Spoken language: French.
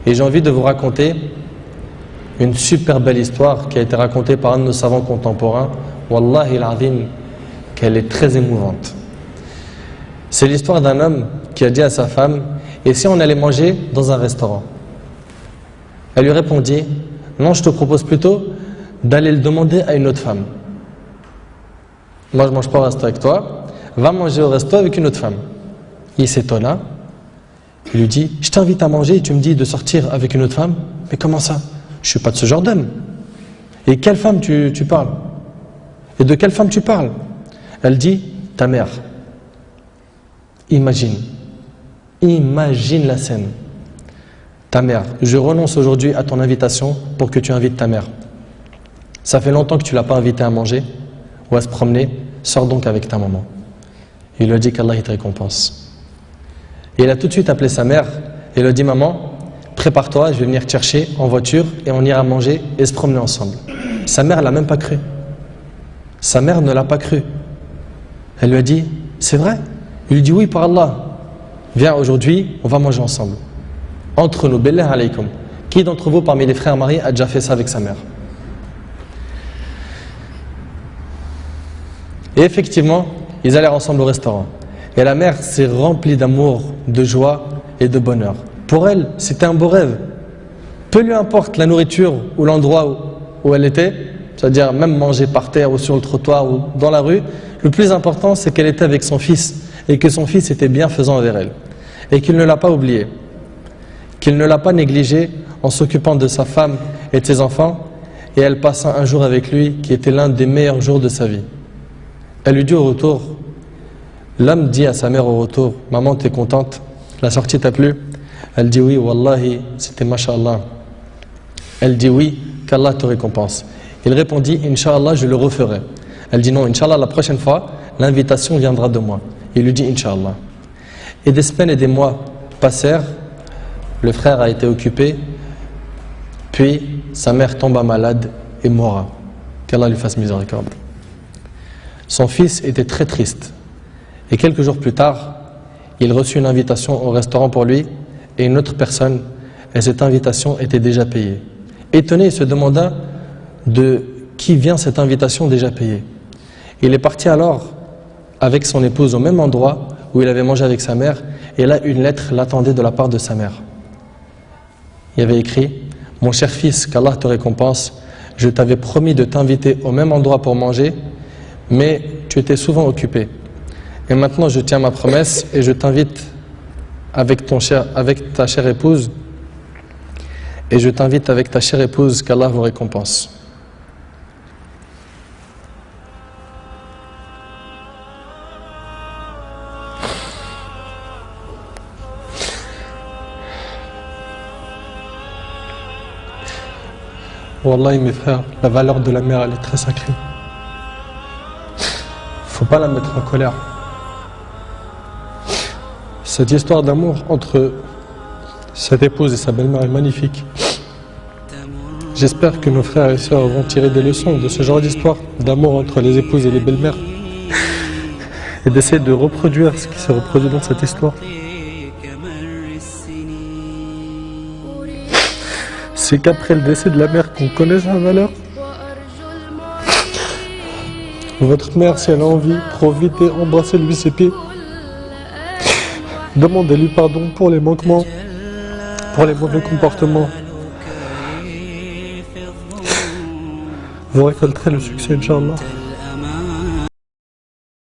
Et j'ai envie de vous raconter une super belle histoire qui a été racontée par un de nos savants contemporains. Wallahi al-azim, qu'elle est très émouvante. C'est l'histoire d'un homme qui a dit à sa femme: et si on allait manger dans un restaurant? Elle lui répondit: non, je te propose plutôt d'aller le demander à une autre femme. Moi je ne mange pas au resto avec toi, va manger au resto avec une autre femme. Il s'étonna, il lui dit: je t'invite à manger et tu me dis de sortir avec une autre femme? Mais comment ça? Je ne suis pas de ce genre d'homme. Et quelle femme tu parles? Et de quelle femme tu parles? Elle dit: ta mère. Imagine la scène. Ta mère, je renonce aujourd'hui à ton invitation pour que tu invites ta mère. Ça fait longtemps que tu ne l'as pas invitée à manger ou à se promener, sors donc avec ta maman. Il lui a dit qu'Allah te récompense. Et il a tout de suite appelé sa mère et lui a dit: maman, prépare-toi, je vais venir te chercher en voiture et on ira manger et se promener ensemble. Sa mère ne l'a même pas cru. Sa mère ne l'a pas cru. Elle lui a dit: c'est vrai? Il lui dit: oui, par Allah. Viens, aujourd'hui, on va manger ensemble. Entre nous, billah alaykum. Qui d'entre vous, parmi les frères mariés, a déjà fait ça avec sa mère? Et effectivement, ils allèrent ensemble au restaurant. Et la mère s'est remplie d'amour, de joie et de bonheur. Pour elle, c'était un beau rêve. Peu lui importe la nourriture ou l'endroit où elle était, c'est-à-dire même manger par terre ou sur le trottoir ou dans la rue, le plus important, c'est qu'elle était avec son fils et que son fils était bienfaisant envers elle. Et qu'il ne l'a pas oublié, qu'il ne l'a pas négligé en s'occupant de sa femme et de ses enfants, et elle passa un jour avec lui qui était l'un des meilleurs jours de sa vie. Elle lui dit au retour, l'homme dit à sa mère au retour: maman, t'es contente? La sortie t'a plu? Elle dit: oui, wallahi, c'était masha'Allah. Elle dit: oui, qu'Allah te récompense. Il répondit: Inch'Allah, je le referai. Elle dit: non, Inch'Allah, la prochaine fois, l'invitation viendra de moi. Il lui dit: Inch'Allah. Et des semaines et des mois passèrent, le frère a été occupé, puis sa mère tomba malade et mourra. Qu'Allah lui fasse miséricorde. Son fils était très triste. Et quelques jours plus tard, il reçut une invitation au restaurant pour lui et une autre personne, et cette invitation était déjà payée. Étonné, il se demanda de qui vient cette invitation déjà payée. Il est parti alors avec son épouse au même endroit où il avait mangé avec sa mère, et là une lettre l'attendait de la part de sa mère. Il y avait écrit: mon cher fils, qu'Allah te récompense, je t'avais promis de t'inviter au même endroit pour manger, mais tu étais souvent occupé. Et maintenant je tiens ma promesse et je t'invite avec ta chère épouse, et je t'invite avec ta chère épouse, qu'Allah vous récompense. Wallahi mes frères, la valeur de la mère, elle est très sacrée. Faut pas la mettre en colère. Cette histoire d'amour entre cette épouse et sa belle-mère est magnifique. J'espère que nos frères et sœurs vont tirer des leçons de ce genre d'histoire d'amour entre les épouses et les belles-mères et d'essayer de reproduire ce qui s'est reproduit dans cette histoire. C'est qu'après le décès de la mère qu'on connaît sa valeur. Votre mère, si elle a envie, profitez, embrassez-lui ses pieds. Demandez-lui pardon pour les manquements, pour les mauvais comportements. Vous récolterez le succès, Inch'Allah.